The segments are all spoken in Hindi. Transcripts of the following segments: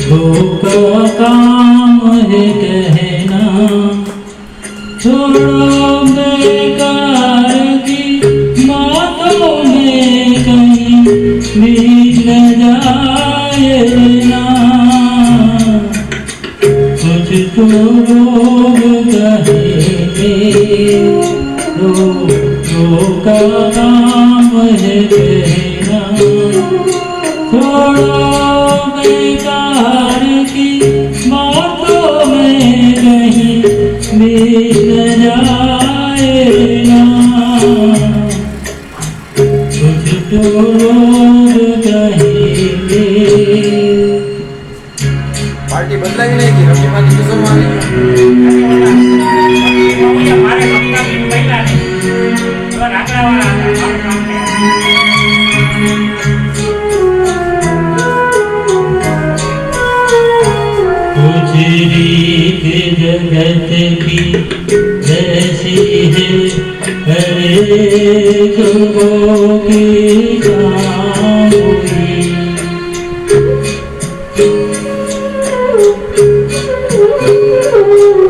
लोग का काम है कहना, छोड़ो बेकार की बातों में कहीं बीत न जाए ना। मुझको लोग कहेंगे लोगों का काम है कहना, छोड़ो बेकार की बातों में कहीं बीत न जाए ना। मुझको लोग कहेंगे। पार्टी बदलाई नहीं की रवि मानी तो सब मानी हमारे भक्ता की महिला ने तो राकड़ा वाला कुछ रीत जगत की ऐसी है, हरे सुबह की शाम हुई।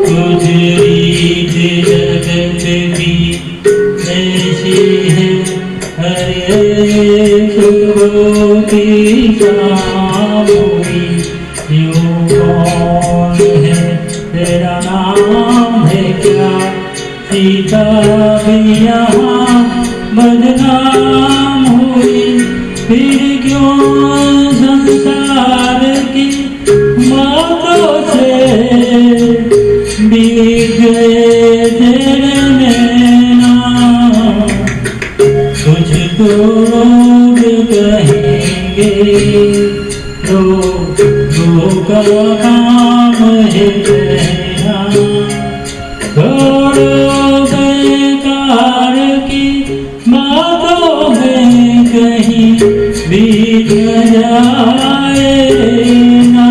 कुछ रीत जगत की ऐसी है, हरे सुबह की शाम हुई। यूं कौन है तेरा नाम है क्या, सीता भी यहाँ बदनाम हुई। फिर क्यों संसार की बातों से बीत गए तेरे नैना। तुझको लोग कहेंगे लोगों का काम है कहना, छोड़ो बेकार की बातों में कहीं बीत जाए ना।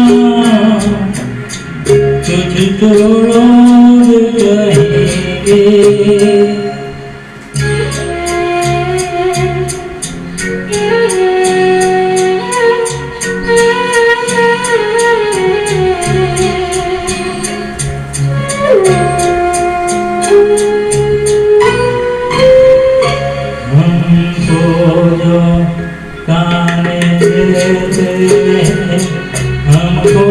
तुझको लोग कहेंगे। हमको जो ताने देते हैं, हमको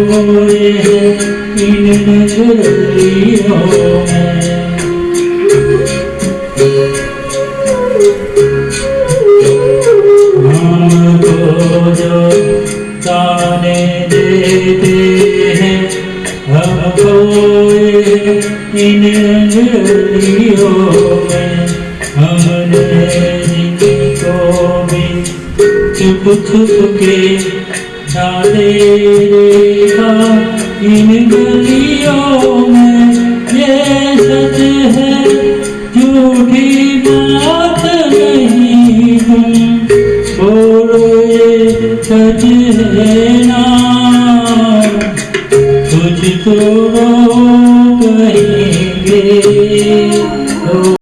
ये इन नजरियों में। हमको जो ताने देते हैं, हमको ये इन नजरियों में। हमने जिनको भी छुप छुप के डाले देखा इन गलियों में। ये सच है झूठी बात नहीं, तुम बोलो ये सच है ना। तुझको